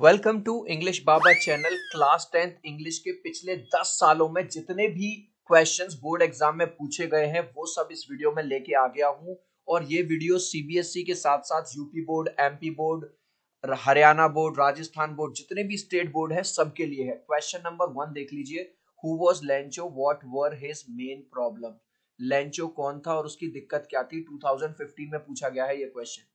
Welcome to English Baba channel. Class 10th English के पिछले 10 सालों में जितने भी क्वेश्चंस बोर्ड एग्जाम में पूछे गए हैं वो सब इस वीडियो में लेके आ गया हूं। और ये वीडियो सीबीएसई के साथ साथ UP board, MP board, Haryana board, Rajasthan board, जितने भी स्टेट बोर्ड है सबके लिए है। क्वेश्चन नंबर 1 देख लीजिए। Who was Lencho, what were his main problem. Lencho कौन था और उसकी दिक्कत क्या थी, 2015 में पूछा गया है ये question.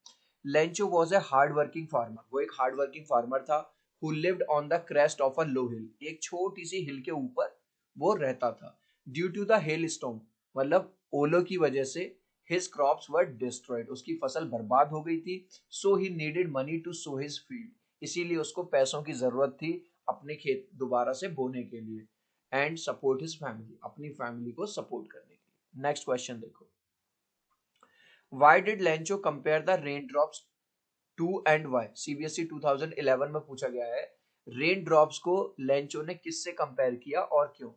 Lencho was a hard working farmer, वो एक हार्ड वर्किंग फार्मर था। Who lived on the crest of a low hill, एक छोटी सी हिल के ऊपर वो रहता था। Due to the hail storm, मतलब ओलो की वजह से हिज क्रॉप्स वर डिस्ट्रॉयड, उसकी फसल बर्बाद हो गई थी। So he needed money to sow his field, इसीलिए उसको पैसों की जरूरत थी अपने खेत दोबारा से बोने के लिए। एंड सपोर्ट हिज फैमिली, अपनी फैमिली को सपोर्ट करने के लिए। नेक्स्ट क्वेश्चन देखो। Why did Lencho compare the raindrops to and why? CBSE 2011 में पूछा गया है। रेन ड्रॉप्स को लेंचो ने किससे कंपेयर किया और क्यों?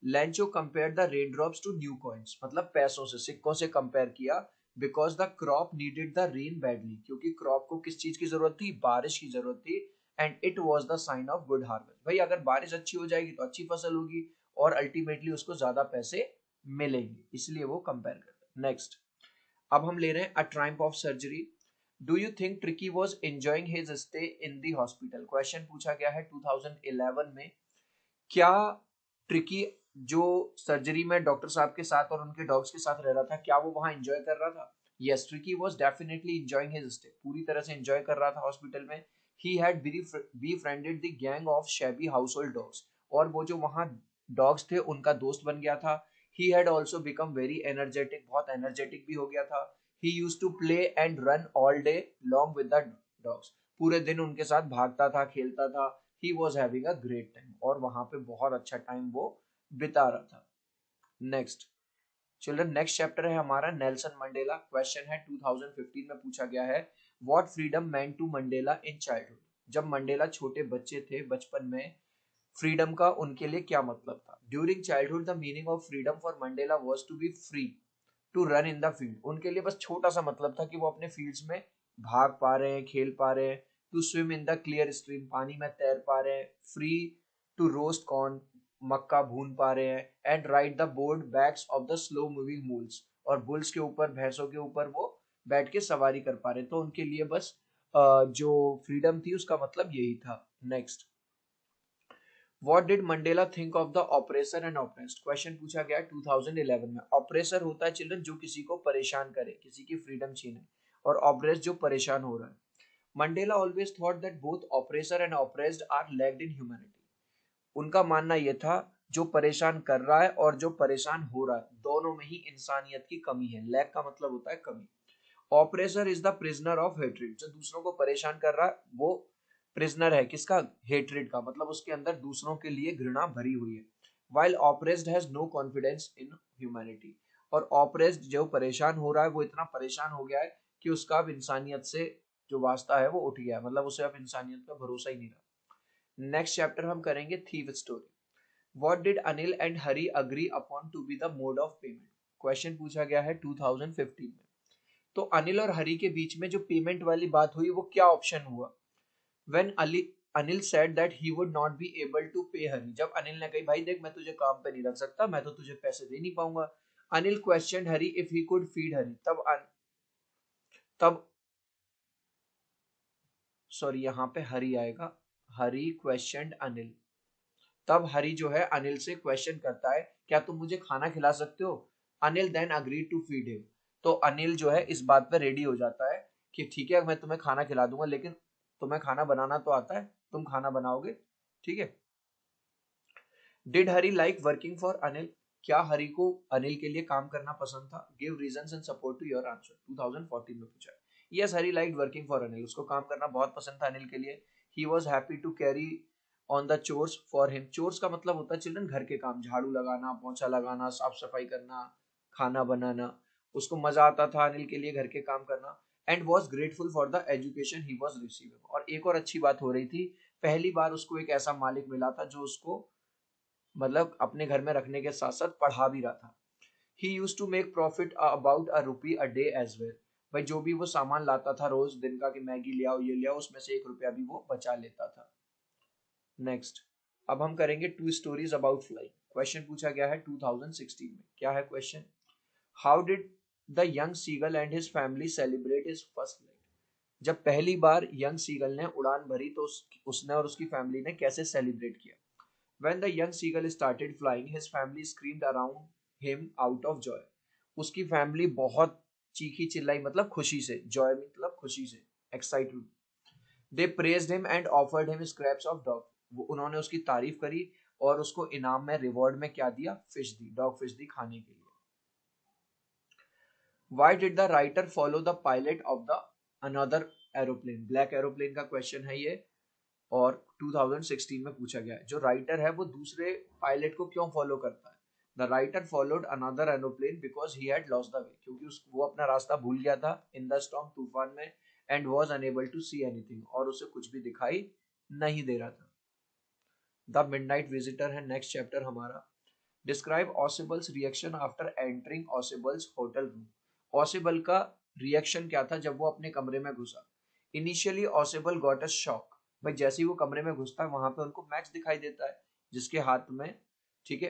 Lencho compare the rain drops to new coins, मतलब पैसों से, सिक्कों से कंपेयर किया। Because the crop needed the rain badly, क्योंकि क्रॉप को किस चीज की जरूरत थी? बारिश की जरूरत थी। And it was the sign of good harvest, भाई अगर बारिश अच्छी हो जाएगी तो अच्छी फसल होगी और अल्टीमेटली उसको ज्यादा पैसे मिलेंगे, इसलिए वो कंपेयर करते। नेक्स्ट, अब हम ले रहे हैं a triumph of surgery. Do you think Tricki was enjoying his stay in the hospital? Question पूछा गया है 2011 में। क्या ट्रिकी जो सर्जरी में डॉक्टर साहब के साथ और उनके डॉग्स के साथ रह रहा था, क्या वो वहां एंजॉय कर रहा था? Yes, tricky was definitely enjoying his stay, पूरी तरह से एंजॉय कर रहा था हॉस्पिटल में। He had befriended the gang of shabby house hold dogs, और वो जो वहां डॉग्स थे उनका दोस्त बन गया था। He had also become very energetic, बहुत एनर्जेटिक भी हो गया था। He used to play and run all day long with the dogs, पूरे दिन उनके साथ भागता था, खेलता था। He was having a great time, और वहां पे बहुत अच्छा टाइम वो बिता रहा था। नेक्स्ट चिल्ड्रन, नेक्स्ट चैप्टर है हमारा नेल्सन मंडेला। क्वेश्चन है 2015 में पूछा गया है। What freedom meant to Mandela in childhood, जब मंडेला छोटे बच्चे थे, बचपन में, फ्रीडम का उनके लिए क्या मतलब था? During childhood the meaning of freedom for Mandela was to be free to run in the field, उनके लिए बस छोटा सा मतलब था कि वो अपने फील्ड्स में भाग पा रहे हैं, खेल पा रहे हैं। To swim in the clear stream, पानी में तैर पा रहे हैं। फ्री टू रोस्ट कॉर्न, मक्का भून पा रहे हैं। And ride the board backs of the slow moving mules, और बुल्स के ऊपर, भैंसों के ऊपर वो बैठ के सवारी कर पा रहे हैं। तो उनके लिए बस जो फ्रीडम थी उसका मतलब यही था। Next, what did Mandela think of the oppressor and oppressed? Question पूछा गया 2011 में। ऑपरेसर होता है चिल्ड्रन जो किसी को परेशान करे, किसी की फ्रीडम छीने, और ऑपरेस्ड जो परेशान हो रहा है। Mandela always thought that both oppressor and oppressed are lagged in humanity, उनका मानना यह था जो परेशान कर रहा है और जो परेशान हो रहा है दोनों में ही इंसानियत की कमी है। लैग का मतलब होता है कमी। Oppressor is the prisoner of hatred, जो दूसरों को परेशान कर रहा है वो प्रिजनर है किसका? हेट्रेड का, मतलब उसके अंदर दूसरों के लिए घृणा भरी हुई है। While oppressed has no confidence in humanity, और ऑपरेस्ड जो परेशान हो रहा है वो इतना परेशान हो गया है कि उसका अब इंसानियत से जो वास्ता है वो उठ गया है, मतलब उसे अब इंसानियत का भरोसा ही नहीं रहा। नेक्स्ट चैप्टर हम करेंगे thief story. What did Anil and Hari agree upon to be the mode of payment? Question पूछा गया है 2015 में। तो अनिल और हरी के बीच में जो पेमेंट वाली बात हुई वो क्या ऑप्शन हुआ? When Anil said that he would not be able to pay Hari, जब अनिल ने कही भाई देख मैं तुझे काम पे नहीं रख सकता, मैं तो तुझे पैसे दे नहीं पाऊंगा। Anil question Hari if he could feed Hari, तब सॉरी यहाँ पे हरी आएगा। हरी क्वेश्चन अनिल, तब हरी जो है अनिल से क्वेश्चन करता है क्या तुम मुझे खाना खिला सकते हो? Anil then agree to feed him, तो अनिल जो है इस बात पे रेडी हो जाता है कि ठीक है मैं तुम्हें खाना खिला दूंगा, लेकिन तुम्हें खाना बनाना तो आता है, तुम खाना बनाओगे, ठीक है। Did Hari like working for Anil, क्या हरी को अनिल के लिए काम करना पसंद था? Give reasons and support to your answer, 2014 में पूछा है। Yes, Hari like working for Anil, उसको काम करना बहुत पसंद था अनिल के लिए। He was happy to carry on the chores for him, chores का मतलब होता है चिल्ड्रन घर के काम, झाड़ू लगाना, पोछा लगाना, साफ सफाई करना, खाना बनाना, उसको मजा आता था अनिल के लिए घर के काम करना। And was grateful for the education he was receiving, और एक और अच्छी बात हो रही थी, पहली बार उसको एक ऐसा मालिक मिला था जो उसको मतलब अपने घर में रखने के साथ साथ पढ़ा भी रहा था। He used to make profit about a rupee a day as well, भाई जो भी वो सामान लाता था रोज दिन का कि मैगी ले आओ ये ले आओ, उसमें से 1 रुपया भी वो बचा लेता था। नेक्स्ट, अब हम करेंगे two stories about flying. Question पूछा गया है 2016 में। क्या है question? How did the young seagull and his family celebrate his first flight? जब पहली बार यंग सीगल ने उड़ान भरी तो उसने और उसकी फैमिली ने कैसे सेलिब्रेट किया? When the young seagull started flying, his family screamed around him out of joy. उसकी फैमिली बहुत चीखी चिल्लाई, मतलब खुशी से, joy मतलब खुशी से, excitement. They praised him and offered him scraps of dog. वो उन्होंने उसकी तारीफ करी और उसको इनाम में रिवॉर्ड में क्या दिया? फिश दी, डॉग फिश दी खाने के लिए। Why did the writer follow the pilot of the another aeroplane? Black aeroplane का क्वेश्चन है ये और 2016 में पूछा गया है। जो राइटर है वो दूसरे पायलट को क्यों फॉलो करता है? The writer followed another aeroplane because he had lost the way, क्योंकि वो अपना रास्ता भूल गया था इन द स्टॉर्म, तूफान में, and was unable to see anything, और उसे कुछ भी दिखाई नहीं दे रहा था। द मिडनाइट विजिटर है नेक्स्ट चैप्टर हमारा। Describe Ausable's reaction after entering Ausable's hotel room. Ausable का रिएक्शन क्या था जब वो अपने कमरे में घुसा? Initially ऑसिबल got a shock. भाई जैसे ही वो कमरे में घुसता है वहां पे उनको मैक्स दिखाई देता है जिसके हाथ में, ठीक है,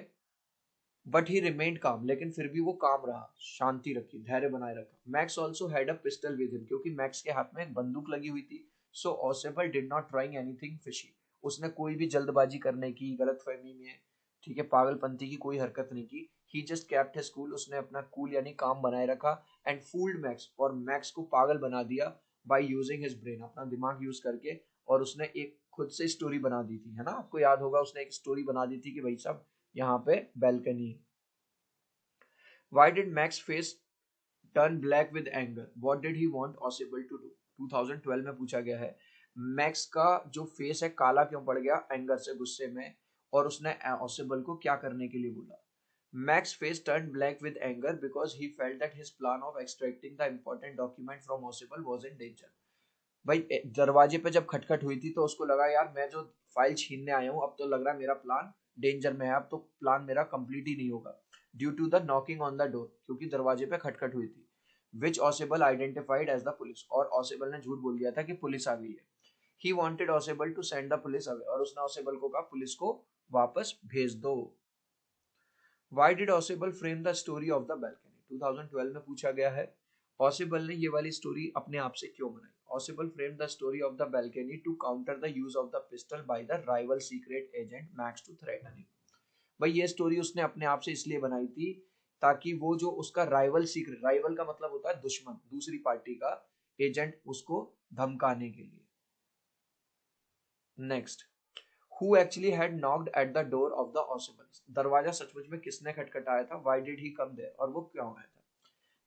बट ही रिमेन्ड काम, लेकिन फिर भी वो काम रहा, शांति रखी, धैर्य बनाए रखा। Max also had a pistol with him, क्योंकि मैक्स के हाथ में एक बंदूक लगी हुई थी। So Ausable did not trying anything fishy. उसने कोई भी जल्दबाजी करने की, गलतफहमी में, ठीक है, पागलपंती की कोई हरकत नहीं की। ही जस्ट केप्ट हिज कूल, उसने अपना कूल यानी काम बनाए रखा, एंड फूल्ड मैक्स, और मैक्स को पागल बना दिया बाय यूजिंग हिज ब्रेन, अपना दिमाग यूज करके। और उसने एक खुद से स्टोरी बना दी थी, है ना, आपको याद होगा उसने एक स्टोरी बना दी थी कि भाई साहब यहाँ पे बैल्कनी है। Why did Max face turn black with anger? What did he want Ossible to do? 2012 में पूछा गया है। मैक्स का जो फेस है काला क्यों पड़ गया? एंगर से, गुस्से में, और उसने ऑसिबल को क्या करने के लिए बोला? Max face turned black with anger because he felt that his plan of extracting the important document from Ossible was in danger. भाई दरवाजे पे जब खटखट हुई थी तो उसको लगा यार मैं जो फाइल छीनने आया हूँ अब तो लग रहा है मेरा प्लान डेंजर में है, अब तो प्लान मेरा कंप्लीट ही नहीं होगा। Due to the knocking on the door, क्योंकि दरवाजे पे खटखट हुई थी। Which Ausable identified as the police, और ऑसिबल ने झूठ बोल दिया था कि पुलिस आ गई है। He wanted Ausable to send the police away, और उसने ऑसिबल को कहा पुलिस को वापस भेज दो। Why did ऑसिबल frame the story of the balcony? 2012 में पूछा गया है। ऑसिबल ने ये वाली स्टोरी अपने आप से क्यों बनाई? Ausable frame the story of the balcony to counter the use of the pistol by the rival secret agent Max to threaten him. भाई ये स्टोरी उसने अपने आप से इसलिए बनाई थी ताकि वो जो उसका राइवल सीक्रेट, राइवल का मतलब होता है दुश्मन, दूसरी पार्टी का एजेंट, उसको धमकाने के लिए। Next, who actually had knocked at the door of the Ausable's? दरवाजा सचमुच में किसने खटखटाया था? Why did he come there, और वो क्यों आया था?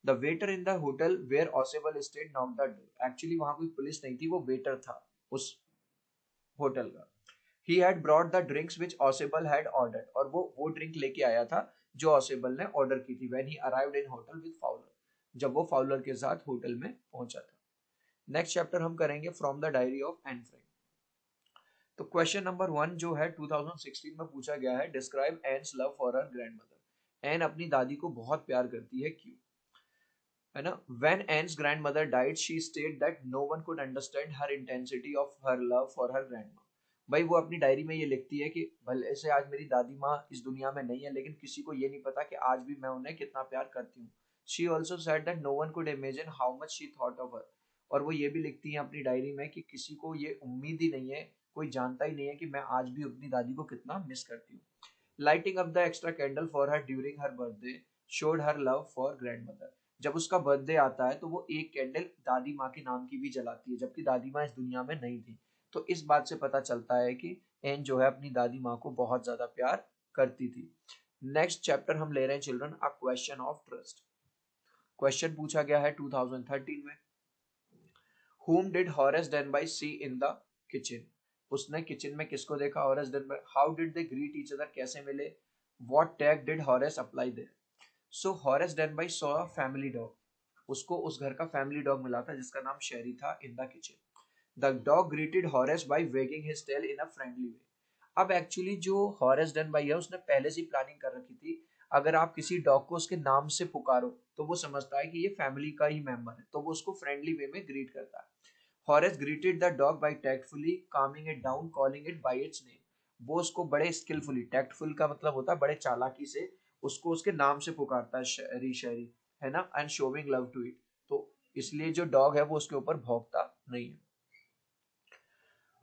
The waiter in the hotel where Ausable stayed knocked the door. Actually वहां कोई पुलिस नहीं थी, वो वेटर था उस होटल का। He had brought the drinks which ऑसिबल had ordered, और वो ड्रिंक लेके आया था जो ऑसिबल ने ऑर्डर की थी। When he arrived in hotel with Fowler, जब वो फाउलर के साथ होटल में पहुंचा था। नेक्स्ट चैप्टर हम करेंगे from the diary of Anne Frank. तो क्वेश्चन नंबर 1 जो है 2016 में पूछा गया है, describe Anne's love for her grandmother. Anne अपनी दादी को बहुत प्यार करती है, क्यों? है ना। When Anne's grandmother died she state that no one could understand her intensity of her love for her grandma. भाई वो अपनी डायरी में ये लिखती है कि भले से आज मेरी दादी माँ इस दुनिया में नहीं है, लेकिन किसी को ये नहीं पता कि आज भी मैं उन्हें कितना प्यार करती हूँ। She also said that no one could imagine how much she thought of her. और वो ये भी लिखती है अपनी डायरी में कि किसी को ये उम्मीद ही नहीं है, कोई जानता ही नहीं है कि मैं आज भी अपनी दादी को कितना मिस करती हूँ। Lighting up the extra candle for her during her birthday showed her love for grandmother. जब उसका बर्थडे आता है तो वो एक कैंडल दादी माँ के नाम की भी जलाती है, जबकि दादी माँ इस दुनिया में नहीं थी। तो इस बात से पता चलता है कि एन जो है अपनी दादी माँ को बहुत ज्यादा प्यार करती थी। नेक्स्ट चैप्टर हम ले रहे हैं children, a question of trust. Question पूछा गया है 2013 में, whom did Horace Denby see in the kitchen? उसने किचन में किसको देखा? Horace Danby. How did they greet each other, कैसे मिले? What tag did Horace apply there? So Horace Danby saw a family dog, उसको उस घर का फैमिली डॉग मिला था जिसका नाम शेरी था, in the kitchen. The dog greeted Horace by wagging his tail in a friendly way. अब एक्चुअली जो हॉरेस डेनबाई है उसने पहले से प्लानिंग कर रखी थी, अगर आप किसी डॉग को उसके नाम से पुकारो तो वो समझता है कि ये फैमिली का ही मेंबर है, तो वो उसको फ्रेंडली वे में ग्रीट करता है। Horace greeted the dog bye tactfully Kameng it down, calling it by it's name. वो उसको बड़े स्किलफुली, टैक्टफुल का मतलब होता है बड़े चालाकी से उसको उसके नाम से पुकारता है, शहरी शहरी, है ना, and showing love to it. तो इसलिए जो डॉग है वो उसके ऊपर भौंकता नहीं है।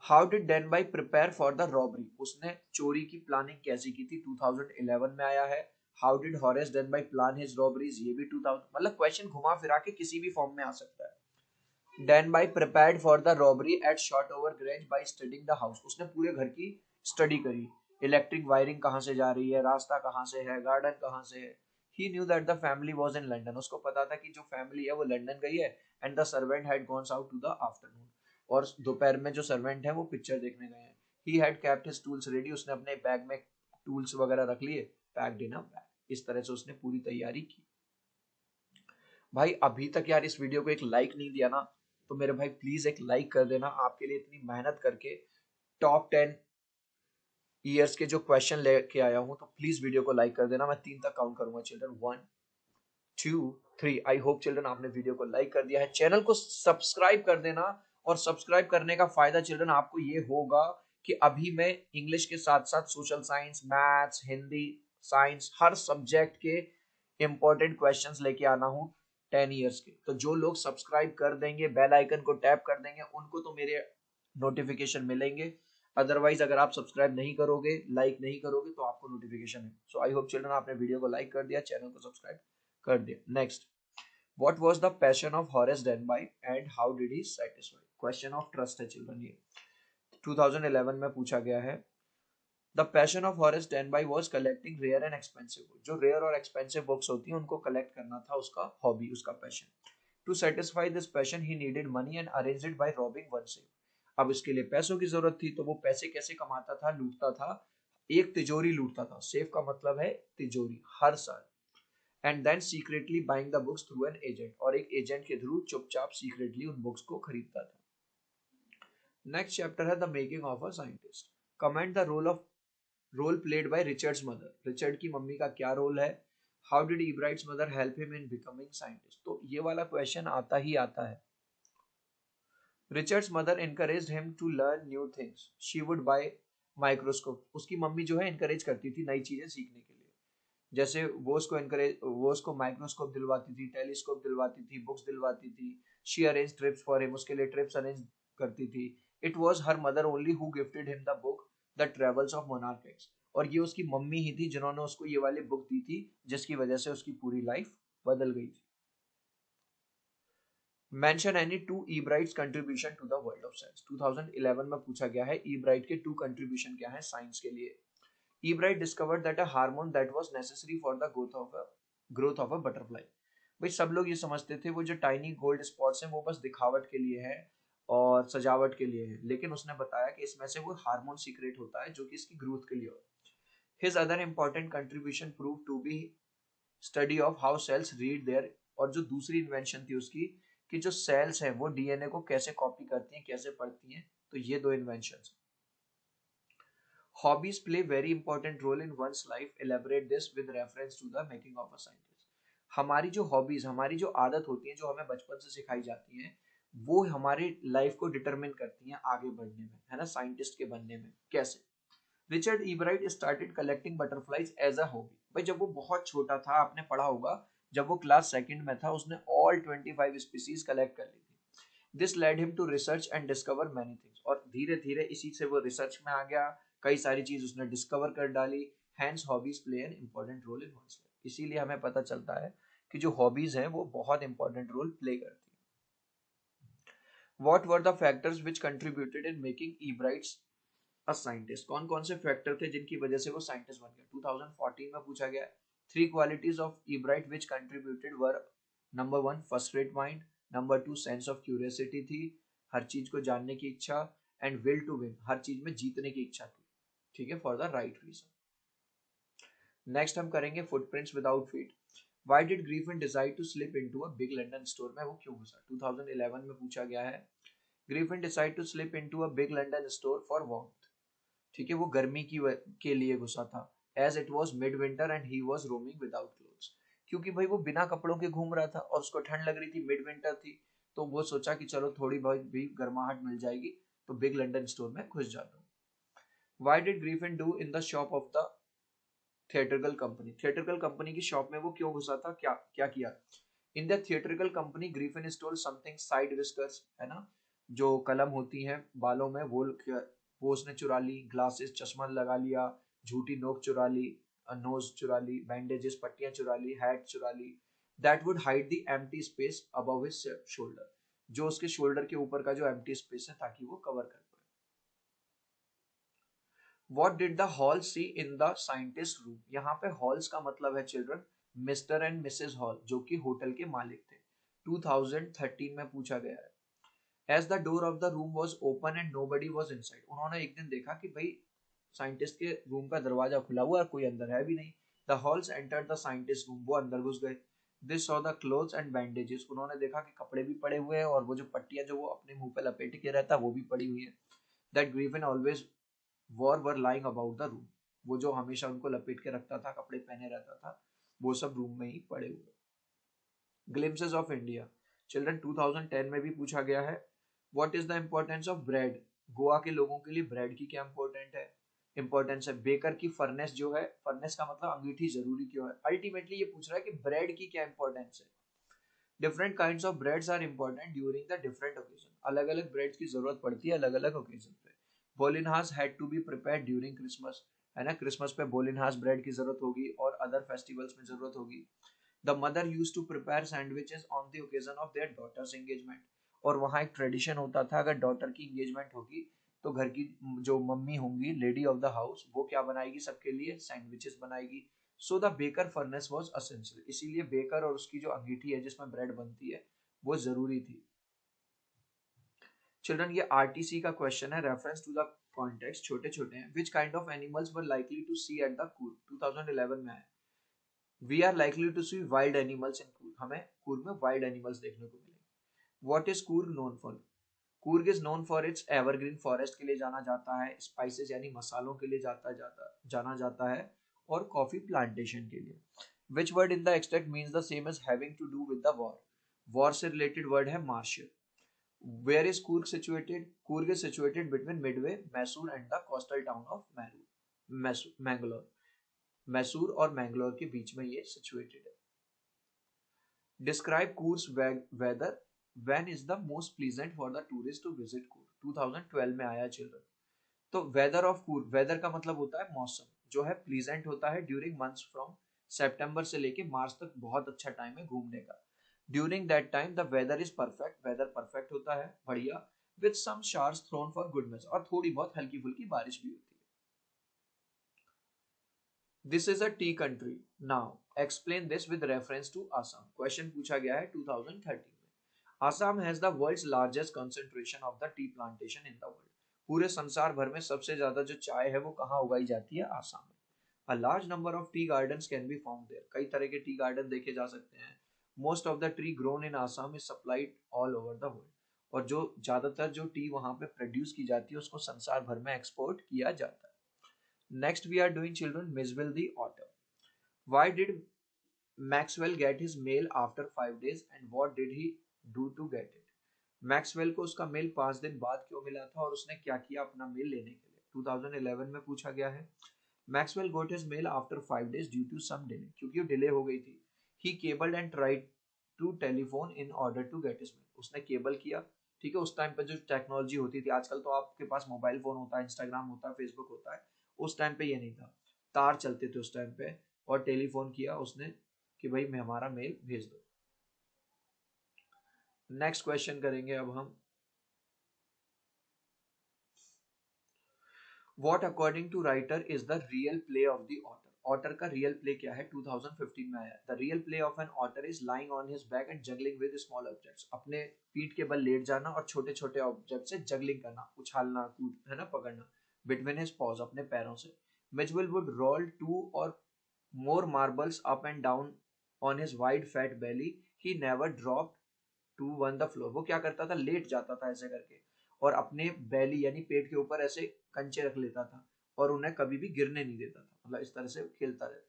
How did Danby prepare for the robbery, उसने चोरी की प्लानिंग कैसी की थी, 2011 में आया है। How did Horace Danby plan his robberies, ये भी 2000, मतलब क्वेश्चन घुमा फिरा के किसी भी फॉर्म में आ सकता है। Danby prepared for the robbery at Shotover Grange by studying the house, उसने पूरे घर की स्टडी करी, इलेक्ट्रिक वायरिंग कहाँ से जा रही है, रास्ता कहाँ से है, गार्डन कहाँ से है। He knew that the family was in London, उसको पता था कि जो फैमिली है वो लंदन गई है। And the servant had gone out to the afternoon, और दोपहर में जो सर्वेंट है वो पिक्चर देखने गए हैं। He had kept his tools ready, उसने अपने बैग में टूल्स वगैरह रख लिए, पैक्ड इन अ बैग। इस तरह से उसने पूरी तैयारी की। भाई अभी तक यार इस वीडियो को एक लाइक नहीं दिया ना, तो मेरे भाई प्लीज एक लाइक कर देना, आपके लिए इतनी मेहनत करके टॉप 10 ईयर्स के जो क्वेश्चन लेके आया हूं, तो प्लीज वीडियो को लाइक कर देना। मैं 3 तक काउंट करूंगा चिल्ड्रन, 1 2 3। आई होप चिल्ड्रन आपने वीडियो को लाइक कर दिया है, चैनल को सब्सक्राइब कर देना। और सब्सक्राइब करने का फायदा चिल्ड्रन आपको ये होगा कि अभी मैं इंग्लिश के साथ साथ social science, maths, Hindi, science, हर सब्जेक्ट के इंपॉर्टेंट क्वेश्चंस लेके आना हूं 10 ईयर्स के। तो जो लोग सब्सक्राइब कर देंगे, बेल आइकन को टैप कर देंगे, उनको तो मेरे नोटिफिकेशन मिलेंगे। अदरवाइज अगर आप सब्सक्राइब नहीं करोगे, लाइक नहीं करोगे, तो आपको नोटिफिकेशन है। सो आई होप चिल्ड्रन आपने वीडियो को लाइक कर दिया, चैनल को सब्सक्राइब कर दिया। Next, what was the passion of Horace Danby and how did he satisfy, question of trust है चिल्ड्रन, ये 2011 में पूछा गया है। The passion of Horace Danby was collecting rare and expensive books, जो रेयर और एक्सपेंसिव बुक्स होती हैं उनको कलेक्ट करना था उसका हॉबी, उसका passion. To satisfy this passion he needed money and arranged it by robbing one safe. अब इसके लिए पैसों की जरूरत थी, तो वो पैसे कैसे कमाता था, लूटता था, एक तिजोरी लूटता था। सेफ का मतलब है तिजोरी, हर साल। And then secretly buying the books through an agent, और एक एजेंट के थ्रू चुपचाप सीक्रेटली उन बुक्स को खरीदता था। नेक्स्ट चैप्टर है the making of a scientist. Comment the role played by Richard's mother, Richard की मम्मी का क्या रोल है। How did Ebright's mother help him in becoming scientist, तो ये वाला क्वेश्चन आता ही आता है। Richard's mother encouraged him to learn new things, she would buy microscope, उसकी मम्मी जो है इनकरेज करती थी नई चीजें सीखने के लिए। जैसे वो उसको माइक्रोस्कोप दिलवाती थी, टेलीस्कोप दिलवाती थी, बुक्स दिलवाती थी। She arrange trips for him, उसके लिए ट्रिप्स अरेंज करती थी। It was her mother only who gifted him the book the travels of monarch x, और ये उसकी मम्मी ही थी जिन्होंने उसको ये वाली बुक दी थी, जिसकी वजह से उसकी पूरी लाइफ बदल गई थी। Mention any two Ebright's contribution to the world of science, 2011 में पूछा गया है ईब्राइट के 2 कंट्रीब्यूशन क्या है साइंस के लिए। Ebright discovered that a hormone that was necessary for the growth of a butterfly. भाई सब लोग ये समझते थे वो जो टाइनी गोल्ड स्पॉट्स हैं वो बस दिखावट के लिए है और सजावट के लिए है, लेकिन उसने बताया कि इसमें से वो हार्मोन सीक्रेट होता है जो कि इसकी ग्रोथ के लिए हो। His other important contribution proved to be study of how cells read their, और जो दूसरी इन्वेंशन थी उसकी कि जो सेल्स हैं वो डीएनए को कैसे कॉपी करती हैं, कैसे पढ़ती हैं, तो ये 2 invention. Hobbies play very important role in one's life. Elaborate this with reference to the making of a scientist. हमारी जो हॉबीज, हमारी जो आदत होती है, जो हमें बचपन से सिखाई जाती हैं, वो हमारी लाइफ को डिटरमिन करती हैं आगे बढ़ने में, है ना, साइंटिस्ट के बनने में। कैसे? Richard Ebright started collecting butterflies as a hobby. भाई जब वो बहुत छोटा था, आपने पढ़ा होगा, जब वो क्लास सेकंड में था उसने ऑल 25 स्पीसीज कलेक्ट कर ली थी। This led him to research and discover many things, और धीरे धीरे इसी से वो रिसर्च में आ गया, कई सारी चीज उसने डिस्कवर कर डाली। Hence hobbies play an important role in one's life, इसीलिए हमें पता चलता है कि जो हॉबीज हैं वो बहुत इंपॉर्टेंट रोल प्ले करती है। What were the factors which contributed in making Ebright's a scientist, कौन कौन से फैक्टर थे जिनकी वजह से वो साइंटिस्ट बन गया, 2014 में पूछा गया है। 3 qualities of Ebright which contributed were, number 1 first rate mind, number 2 sense of curiosity थी, हर चीज को जानने की इच्छा, एंड विल टू विन, हर चीज में जीतने की इच्छा थी, ठीक है, for the right reason. Next हम करेंगे footprints without feet. Why did Griffin decide to slip into a big London store, में वो क्यों घुसा, 2011 में पूछा गया है। Griffin decide to slip into a big London store for warmth, ठीक है, वो गर्मी के लिए घुसा था। As it was mid winter and he was roaming without clothes, क्योंकि भाई वो बिना कपड़ों के घूम रहा था और उसको ठंड लग रही थी, मिड विंटर थी, तो वो सोचा कि चलो थोड़ी बहुत भी गर्माहट मिल जाएगी, तो बिग लंदन स्टोर में घुस जाता हूँ। Why did Griffin do in the shop of the theatrical company? theatrical company की शॉप में वो क्यों घुसा था, क्या क्या किया? In the theatrical company, Griffin stole something side whiskers, है ना, जो कलम होती है बालों में, वो उसने चुरा ली, ग्लासेस चश्मा लगा लिया, झूठी नोक चुरा ली, नोज चुरा ली, बैंडेजेस पट्टियां चुरा ली, हैट चुरा ली, that would hide the empty space above his shoulder, जो उसके शोल्डर के ऊपर का जो एम्प्टी स्पेस है ताकि वो कवर कर पाए। What did the hall see in the scientist room? यहाँ पे halls का मतलब है children mister and Mrs hall, जो कि होटल के मालिक थे। 2013 में पूछा गया है। As the door of the room was open and nobody was inside, उन्होंने एक दिन देखा कि भाई साइंटिस्ट के रूम का दरवाजा खुला हुआ है, कोई अंदर है भी नहीं। The halls entered the scientist room, वो अंदर घुस गए। They saw the clothes and bandages, उन्होंने देखा कि कपड़े भी पड़े हुए हैं और वो जो पट्टियां जो वो अपने मुंह पे लपेट के रहता है वो भी पड़ी हुई है। That Griffin always were lying about the room, वो जो हमेशा उनको लपेट के रखता था, कपड़े पहने रहता था, वो सब रूम में ही पड़े हुए। ग्लिम्पसेस ऑफ इंडिया, चिल्ड्रन 2010 में भी पूछा गया है। What is the importance of bread? Goa के लोगों के लिए ब्रेड की क्या इंपॉर्टेंस है? बेकर की फर्नेस जो है, फर्नेस का मतलब अंगीठी जरूरी क्यों है? अल्टीमेटली ये पूछ रहा है कि ब्रेड की क्या इंपॉर्टेंस है। Different kinds of breads are important during the different occasion, अलग अलग ब्रेड्स की जरूरत पड़ती है अलग अलग ओकेजन पे। Bolinhas had to be prepared during Christmas, है ना, क्रिसमस पे बोलिनहास ब्रेड की जरूरत होगी और अदर फेस्टिवल्स में जरूरत होगी। The mother used to prepare sandwiches on the occasion of their daughters engagement, और वहाँ एक ट्रेडिशन होता था, अगर डॉटर की एंगेजमेंट होगी तो घर की जो मम्मी होंगी, लेडी ऑफ द हाउस, वो क्या बनाएगी सबके लिए? सैंडविचेस बनाएगी। So the baker furnace was essential, इसीलिए बेकर और उसकी जो अंगीठी है जिसमें ब्रेड बनती है वो जरूरी थी। चिल्ड्रन ये आरटीसी का क्वेश्चन है, रेफरेंस टू द कॉन्टेक्स्ट, छोटे छोटे हैं। Which kind of animals were likely to see at the Coorg? 2011 में आया। We are likely to see wild animals in Coorg, हमें कूर्ग में वाइल्ड एनिमल्स देखने को मिलेंगे। What is Coorg known for? Coorg is known for its evergreen forest के लिए जाना जाता है, स्पाइसेस यानी मसालों के लिए जाना जाता है, और कॉफी प्लांटेशन के लिए। Which word in the extract means the same as having to do with the war? War से रिलेटेड वर्ड है martial. Where is Coorg situated? Coorg is situated between Midway, Mysore and the coastal town of Mangalore. Mysore और मैंगलोर के बीच में ये situated है। Describe Coorg's weather, when is the most pleasant for the tourist to visit Coorg? 2012 में आया children. तो weather of Coorg, weather का मतलब होता है मौसम, जो है प्लीजेंट होता है ड्यूरिंग मंथ्स फ्रॉम सितंबर से लेके मार्च तक, बहुत अच्छा टाइम है घूमने का। During that time the weather is perfect, weather perfect होता है, बढ़िया, with some showers thrown for goodness, और थोड़ी बहुत हल्की फुल्की बारिश भी होती है। This is a tea country, now explain this with reference to Assam. Question पूछा गया है 2013 में। Assam has the world's largest concentration of the tea plantation in the world, पूरे संसार भर में सबसे ज्यादा जो चाय है वो कहाँ उगाई जाती है? आसाम में। A large number of tea gardens can be found there, कई तरह के टी गार्डन देखे जा सकते हैं। Most of the tree grown in Assam is supplied all over the world, और जो ज्यादातर जो टी वहां पे प्रोड्यूस की जाती है उसको संसार भर में एक्सपोर्ट किया जाता है। Next we are doing children Mijbil the otter. Why did Maxwell get his mail after 5 days and what did he do to get it? Maxwell को उसका मेल 5 दिन बाद क्यों मिला था और उसने क्या किया अपना मेल लेने के लिए? 2011 में पूछा गया है। Maxwell got his mail after 5 days due to some delay, क्योंकि वो डिले हो गई थी। He cabled and tried to telephone in order to get his mail, उसने केबल किया, ठीक है, उस टाइम पे जो टेक्नोलॉजी होती थी, आजकल तो आपके पास मोबाइल फोन होता है, इंस्टाग्राम होता है, फेसबुक होता है, उस टाइम पे ये नहीं था, तार चलते थे उस टाइम पे, और टेलीफोन किया उसने कि भाई मैं हमारा मेल भेज दो। नेक्स्ट क्वेश्चन करेंगे अब हम। What according to writer is the real play of the otter? Otter का real play क्या है? 2015 में आया। The real play of an otter is lying on his back and juggling with small objects. अपने पीठ के बल लेट जाना और छोटे छोटे ऑब्जेक्ट से जगलिंग करना, उछालना, कूद, है ना, पकड़ना, between his paws, अपने पैरों से। Mitchell would roll 2 or more marbles up and down on his wide fat belly. He never dropped to one the floor. वो क्या करता था? लेट जाता था ऐसे करके और अपने बैली यानी पेट के ऊपर ऐसे कंचे रख लेता था और उन्हें कभी भी गिरने नहीं देता था, मतलब इस तरह से खेलता रहता।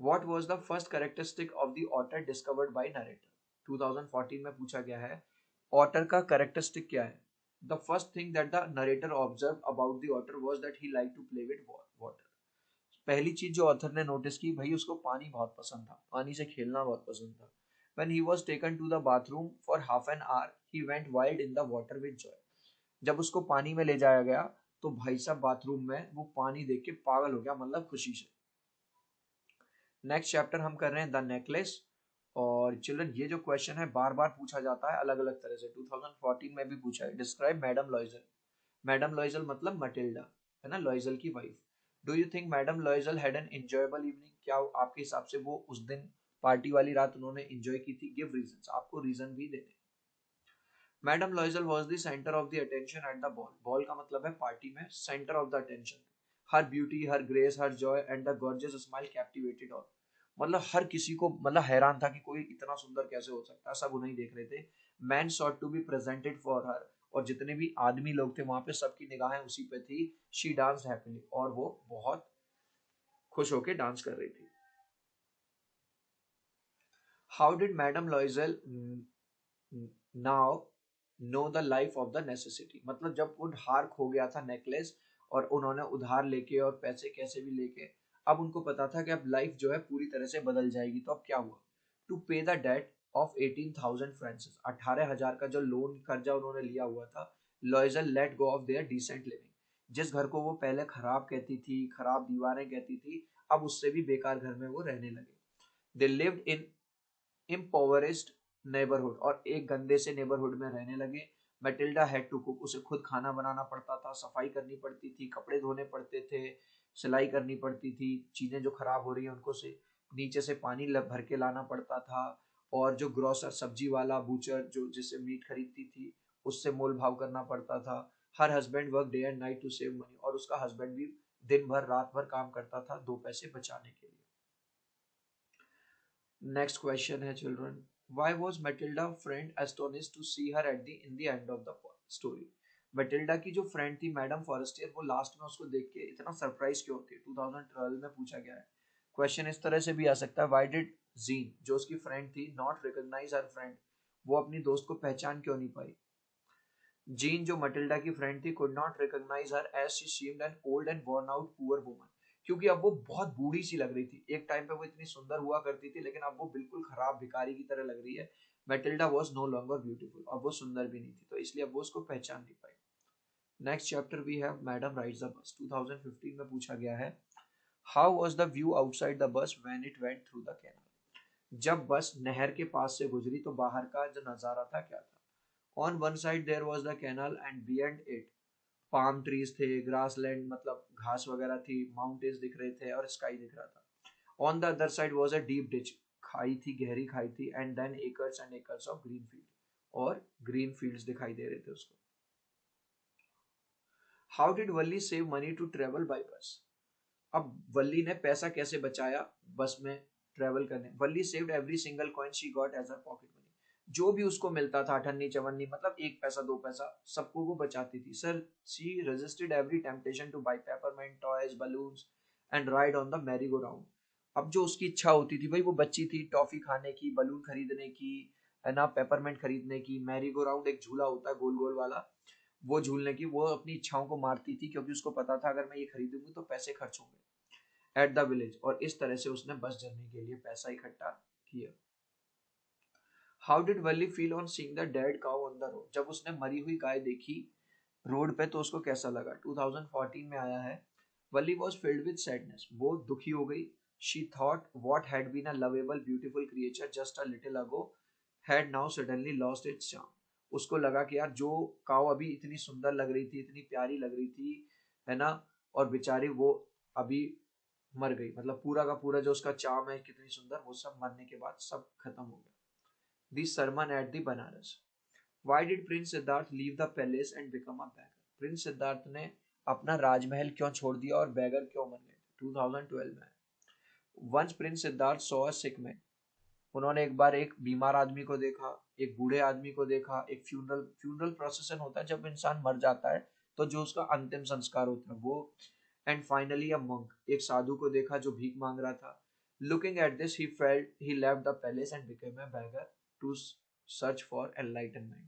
What was the first characteristic of the otter discovered by narrator? 2014 में पूछा गया है ऑटर का कैरेक्टरिस्टिक क्या है? The first thing that the narrator observe about the otter was that he like to play with water. पहली चीज जो ऑथर ने नोटिस की, भाई उसको पानी बहुत पसंद था, पानी से खेलना बहुत पसंद था। When he was taken to the bathroom for half an hour, he went wild in the water with joy. जब उसको पानी में ले जाया गया तो भाई साहब बाथरूम में वो पानी देख के पागल हो गया, मतलब खुशी से। नेक्स्ट चैप्टर हम कर रहे हैं द नेकलेस। और चिल्ड्रन ये जो क्वेश्चन है बार बार पूछा जाता है अलग अलग तरह से, 2014 में भी पूछा है। Describe madam लॉइजल। मैडम लॉइजल मतलब मटिल्डा, है ना, लॉइजल की wife. Do you think madam लॉइजल had an enjoyable evening? क्या आपके हिसाब से वो उस दिन पार्टी वाली रात उन्होंने एंजॉय की थी? गिव रीजंस, आपको रीजन भी देने। Madam लॉइजल was the centre of the attention at the ball. Ball का मतलब है पार्टी में centre of the attention. Her beauty, her grace, her Joy and the gorgeous smile captivated all. मतलब हर किसी को मतलब हैरान था कि कोई इतना सुंदर कैसे हो सकता है, सब उन्हें देख रहे थे। Man sought to be presented for her. और जितने भी आदमी लोग थे वहां पे सबकी निगाहें उसी पे थी। शी डांस हैप्पीली, और वो बहुत खुश होकर डांस कर रही थी। How did madam लॉइजल now know the life of the necessity? मतलब जब वो हार खो गया था नेकलेस, और उन्होंने उधार लेके और पैसे कैसे भी लेके, अब उनको पता था कि अब लाइफ जो है पूरी तरह से बदल जाएगी। तो अब क्या हुआ? टू पे द डेट ऑफ 18,000 फ्रांसिस, 18,000 का जो लोन कर्जा उन्होंने लिया हुआ था, Loisel let go of their decent living. जिस घर को वो पहले खराब कहती थी, खराब दीवारें कहती थी, अब उससे भी बेकार घर में वो रहने लगे। दे लिव्ड इन इम्पोवरिस्ड नेबरहुड, और एक गंदे से नेबरहुड में रहने लगे। मैटिल्डा हैड टू कुक, उसे खुद खाना बनाना पड़ता था, सफाई करनी पड़ती थी, कपड़े धोने पड़ते थे, सिलाई करनी पड़ती थी, चीजें जो खराब हो रही है उनको से नीचे से पानी भर के लाना पड़ता था। और जो ग्रोसर, सब्जी वाला, बूचर जो जिससे मीट खरीदती थी, उससे मोल भाव करना पड़ता था। Her husband work day and night to save money, और उसका हस्बैंड भी दिन भर रात भर काम करता था दो पैसे बचाने के लिए। नेक्स्ट क्वेश्चन है children, why was Matilda friend astonished to see her at the in the end of the story? मैटिल्डा की जो फ्रेंड थी मैडम फॉरेस्टियर, वो लास्ट में उसको देख के इतना सरप्राइज क्यों थी? 2012 में पूछा गया है। क्वेश्चन इस तरह से भी आ सकता है, व्हाई डिड जीन जो उसकी फ्रेंड थी नॉट रिकॉग्नाइज हर फ्रेंड, वो अपनी दोस्त को पहचान क्यों नहीं पाई? जीन जो मटिल्डा की फ्रेंड थी could not recognise her as she seemed an old and worn out poor woman, क्योंकि अब वो बहुत बूढ़ी सी लग रही थी। एक टाइम पे वो इतनी सुंदर हुआ करती थी, लेकिन अब वो बिल्कुल खराब भिखारी की तरह लग रही है। Matilda was no longer beautiful, अब वो सुंदर भी नहीं थी, तो इसलिए अब वो उसको पहचान नहीं पाई। Next chapter we have Madam rides the bus. 2015 में पूछा गया है, how was the view outside the bus when it went through the canal? जब बस नहर के पास से गुजरी तो बाहर का जो नजारा था क्या था? On one side there was the canal and beyond it palm trees थे, ग्रास लैंड मतलब घास वगैरह थी, माउंटेन्स दिख रहे थे और स्काई दिख रहा था। On the other side was a deep ditch, खाई थी, गहरी खाई थी, and then acres and acres of green field, और ग्रीन फील्ड्स दिखाई दे रहे थे उसको। How did Valli save money to travel by bus? अब वल्ली ने पैसा कैसे बचाया बस में ट्रेवल करने? Valli saved every single coin she got as her pocket money. जो भी उसको मिलता था, अठन्नी चवन्नी मतलब एक पैसा दो पैसा, सबको वो बचाती थी। So she resisted every temptation to buy peppermint toys, balloons and ride on the merry go round. अब जो उसकी इच्छा होती थी, भाई वो बच्ची थी, टॉफी खाने की, बलून खरीदने की, है ना, पेपरमेंट खरीदने की, मैरी गो राउंड एक झूला होता है गोल गोल वाला, वो झूलने की, वो अपनी इच्छाओं को मारती थी, क्योंकि उसको पता था अगर मैं ये खरीदूंगी तो पैसे खर्च होंगे एट द विलेज। और इस तरह से उसने बस जर्नी के लिए पैसा इकट्ठा किया। How did Valli feel on seeing the dead cow on the road? जब उसने मरी हुई गाय देखी रोड पे तो उसको कैसा लगा? 2014 में आया है। Valli was filled with sadness, वो दुखी हो गई। She thought what had been a lovable beautiful creature just a little ago had now suddenly lost its charm. उसको लगा कि यार जो काउ अभी इतनी सुंदर लग रही थी, इतनी प्यारी लग रही थी, है ना, और बेचारी वो अभी मर गई, मतलब पूरा का पूरा जो उसका चार्म है कितनी सुंदर, वो सब मरने के बाद सब खत्म हो गया। The sermon at the Benares. Why did Prince Siddhartha leave the palace and become a beggar? Prince Siddhartha ने अपना राजमहल क्यों छोड़ दिया और बैगर क्यों बन गए? 2012 में। Once prince Siddhartha saw a sick man, उन्होंने एक बार एक बीमार आदमी को देखा, एक बूढ़े आदमी को देखा। एक फ्यूनरल फ्यूनरल प्रोसेशन होता है जब इंसान मर जाता है, तो जो उसका अंतिम संस्कार होता है वो। एंड फाइनली अ मंक, एक साधु को देखा जो भीख मांग रहा था। Looking at this, he felt he left the palace and became a beggar to search for enlightenment.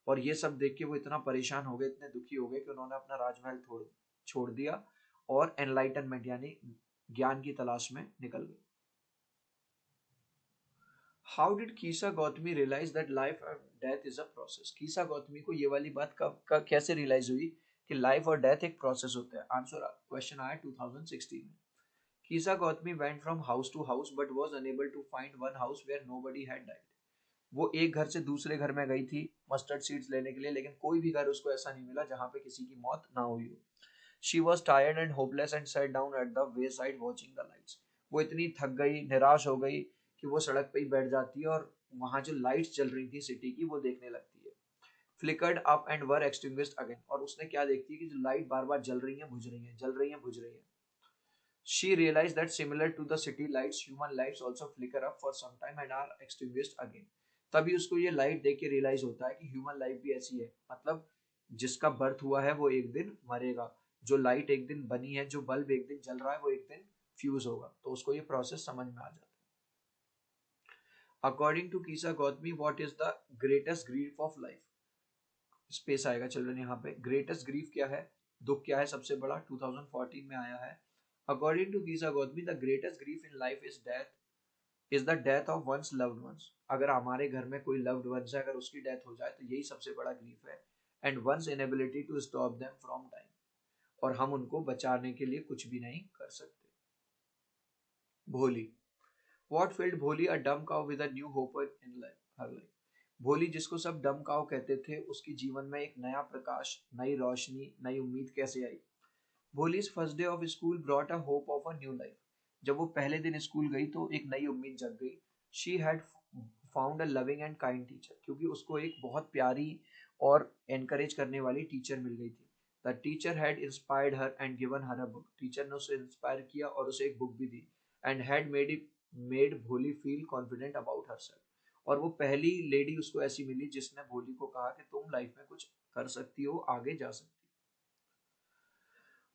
और ये सब देख के वो इतना परेशान हो गए, इतने दुखी हो गए कि उन्होंने अपना राजमहल छोड़ दिया और एनलाइटनमेंट यानी ज्ञान की तलाश में निकल गए. How did Kisa Gautami realise that life and death is a process? Kisa Gautami को ये वाली बात कब कैसे रियलाइज हुई कि लाइफ और डेथ एक प्रोसेस होता है? आंसर क्वेश्चन आया 2016 में. Kisa Gautami went from house to house but was unable to find one house where nobody had died. वो एक घर से दूसरे घर में गई थी मस्टर्ड सीड्स लेने के लिए, लेकिन कोई भी घर उसको ऐसा नहीं मिला जहां पे किसी की मौत ना हुई हो. She was tired and hopeless and sat down at the way side watching the lights. वो इतनी थक गई, निराश हो गई कि वो सड़क पे ही बैठ जाती है और वहां जो लाइट्स जल रही थी सिटी की वो देखने लगती है. Flickered up and were extinguished again. और उसने क्या देखती है कि जो लाइट बार बार जल रही है, बुझ रही है, जल रही है, बुझ रही है. She realized that similar to the city lights, human lives also flicker up for some time and are extinguished again. तभी उसको ये लाइट देख के रियलाइज होता है कि ह्यूमन लाइफ भी ऐसी है. मतलब जिसका बर्थ हुआ है वो एक दिन मरेगा. जो लाइट एक दिन बनी है, जो बल्ब एक दिन जल रहा है, वो एक दिन फ्यूज होगा. तो उसको ये प्रोसेस समझ में आ जाता है. According to Kisa Gotami, what is the greatest grief of life? Space आएगा चिल्ड्रन यहाँ पे. ग्रेटेस्ट ग्रीफ क्या है, दुख क्या है सबसे बड़ा? 2014 में आया है. According to Kisa Gotami, the greatest grief in life is the death of one's loved ones. अगर हमारे घर में कोई लव्ड वंस है, अगर उसकी डेथ हो जाए तो यही सबसे बड़ा ग्रीफ है. And one's inability to stop them from dying. और हम उनको बचाने के लिए कुछ भी नहीं कर सकते. भोली. व्हाट फिल्ड भोली अ डम cow with a new hope in her life? भोली, जिसको सब डम काउ कहते थे, उसके जीवन में एक नया प्रकाश, नई रोशनी, नई उम्मीद कैसे आई? Bholi's first day of school brought a hope of a new life. जब वो पहले दिन स्कूल गई तो एक नई उम्मीद जग गई. She had found a loving and kind teacher. क्योंकि उसको एक बहुत प्यारी और एनकरेज करने वाली टीचर मिल गई थी. The teacher had inspired her and given her a book. Teacher ने उसे इंस्पायर किया और उसे एक बुक भी दी. एंड हैड मेड भोली फील कॉन्फिडेंट अबाउट हरसेल्फ. और वो पहली लेडी उसको ऐसी मिली जिसने भोली को कहा कि तुम लाइफ में कुछ कर सकती हो, आगे जा सकती हो.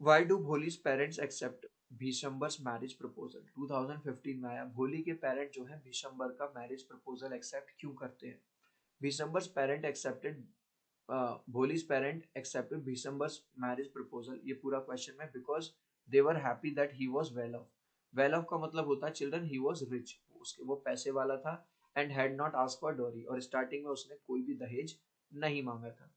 Why do Bholi's parents accept Bishamber's marriage proposal? 2015 में आया. भोली के पेरेंट जो है भीषम्बर का मैरिज प्रपोजल एक्सेप्ट क्यों करते हैं? Bishamber's parent accepted Bholi's parent accepted Bishamber's marriage proposal. ये पूरा क्वेश्चन है because they were happy that he was well off. Well off का मतलब होता है चिल्ड्रन ही वाज रिच. उसके वो पैसे वाला था. And had not asked for डोरी. और स्टार्टिंग में उसने कोई भी दहेज नहीं मांगा था.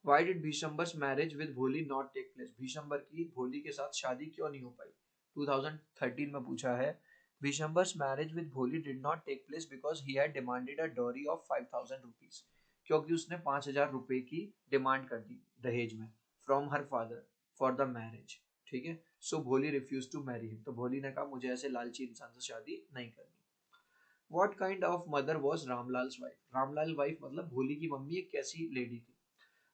Why did भीषम्बर्स मैरिज विद भोली नॉट टेक प्लेस? भीषम्बर की भोली के साथ शादी क्यों नहीं हो पाई? 2013 में पूछा है. Bishamber's marriage with Bholi did not take place because he had demanded a dowry of 5000 rupees. क्योंकि उसने 5000 रुपए की डिमांड कर दी दहेज में from her father for the marriage. ठीक है. सो भोली रिफ्यूज टू मैरी हिम. तो भोली ने कहा मुझे ऐसे लालची इंसान से शादी नहीं करनी. What kind of mother was Ramlal's wife? Ramlal wife मतलब भोली की मम्मी एक कैसी लेडी थी?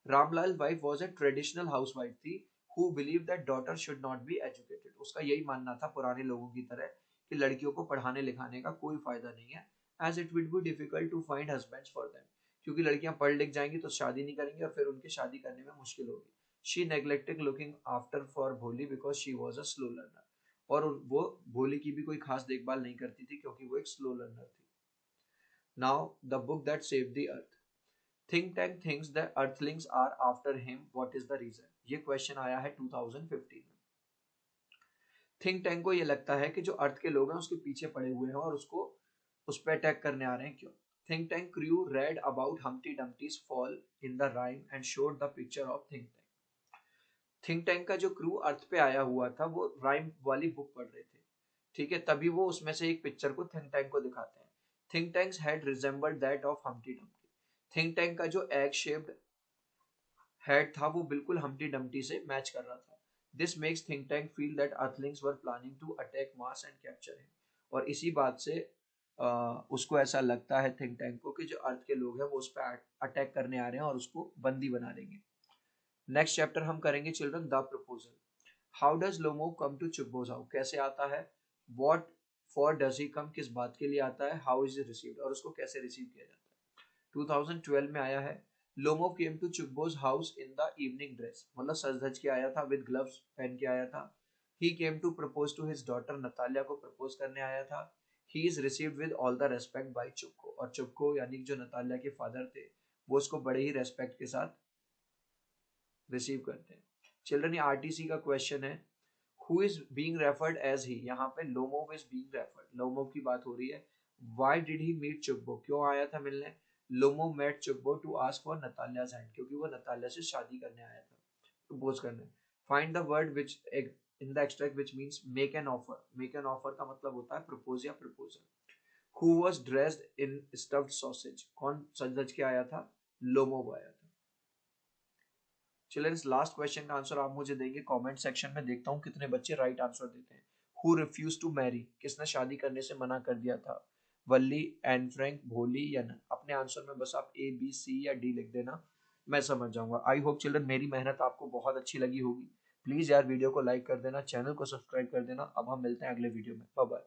Ramlal wife was a traditional housewife wife who believe that daughter should not be educated. उसका यही मानना था पुराने लोगों की तरह कि लड़कियों को पढ़ाने लिखाने का कोई फायदा नहीं है. As it would be difficult to find husbands for them. क्योंकि लड़कियां पढ़ लिख जाएंगी तो शादी नहीं करेंगी और फिर उनके शादी करने में मुश्किल होगी. She neglected looking after for Bholi because she was a slow learner. और वो भोली की भी कोई खास देखभाल नहीं करती थी क्योंकि वो एक स्लो लर्नर थी. Now the book that saved the earth. Think tank thinks the earthlings are after him, what is the reason? ये क्वेश्चन आया है 2015 में. थिंक टैंक को ये लगता है कि जो अर्थ के लोग हैं उसके पीछे पड़े हुए हैं और उसको उस पर अटैक करने आ रहे हैं. क्यों? Think tank crew read about Humpty Dumpty's fall in the rhyme and showed the picture of think tank. Think tank का जो क्रू अर्थ पे आया हुआ था वो राइम वाली बुक पढ़ रहे थे. ठीक है. तभी वो उसमें से एक पिक्चर को थिंक टैंक को दिखाते हैं. Think tanks had resembled that of Humpty Dumpty. Think tank का जो एग शेप्ड हेड था वो बिल्कुल हम्प्टी डम्प्टी से मैच कर रहा था. This makes think tank feel that earthlings were planning to attack Mars and capture him. और इसी बात से उसको ऐसा लगता है थिंक टैंक को कि जो अर्थ के लोग हैं वो उस पर अटैक करने आ रहे हैं और उसको बंदी बना देंगे. नेक्स्ट चैप्टर हम करेंगे children the proposal. How does Lomov come to Chubukov how? कैसे आता है? What for does he come? किस बात के लिए आता है? How is it received? और उसको कैसे रिसीव किया जाता है? 2012 में आया है. Lomov came to Chubukov's house in the evening dress. मतलब सज धज के आया था, विद ग्लव्स पहन के आया था. He came to propose to his daughter, Natalya को प्रपोज करने आया था। He is received with all the respect by Chubukov, और चुपको यानी जो नतालिया के फादर थे वो उसको बड़े ही रेस्पेक्ट के साथ रिसीव करते हैं। चिल्ड्रन, ये आरटीसी का क्वेश्चन है। Who is being referred as he, यहाँ पे Lomov is being referred, Lomov की बात हो रही है। व्हाई डिड ही मीट चुकबो, क्यों आया था मिलने। लोमोव मेट चुकबो to ask for Natalya's hand, क्योंकि वो नतालिया से शादी करने आया था, प्रपोज करने। Find the word which in the extract which means make an offer, make an offer का मतलब होता है प्रपोज या proposal. Who was dressed in stuffed sausage, कौन सज धज के आया था, लोमोव आया था। चिल्ड्रंस, लास्ट क्वेश्चन का आंसर आप मुझे देंगे कमेंट सेक्शन में, देखता हूँ कितने बच्चे राइट आंसर देते हैं। हु रिफ्यूज टू मैरी, किसने शादी करने से मना कर दिया था, वल्ली, एन फ्रैंक, भोली या नन। अपने आंसर में बस आप ए बी सी या डी लिख देना, मैं समझ जाऊंगा। आई होप चिल्ड्रन मेरी मेहनत आपको बहुत अच्छी लगी होगी। प्लीज यार वीडियो को लाइक कर देना, चैनल को सब्सक्राइब कर देना। अब हम मिलते हैं अगले वीडियो में, बाय बाय।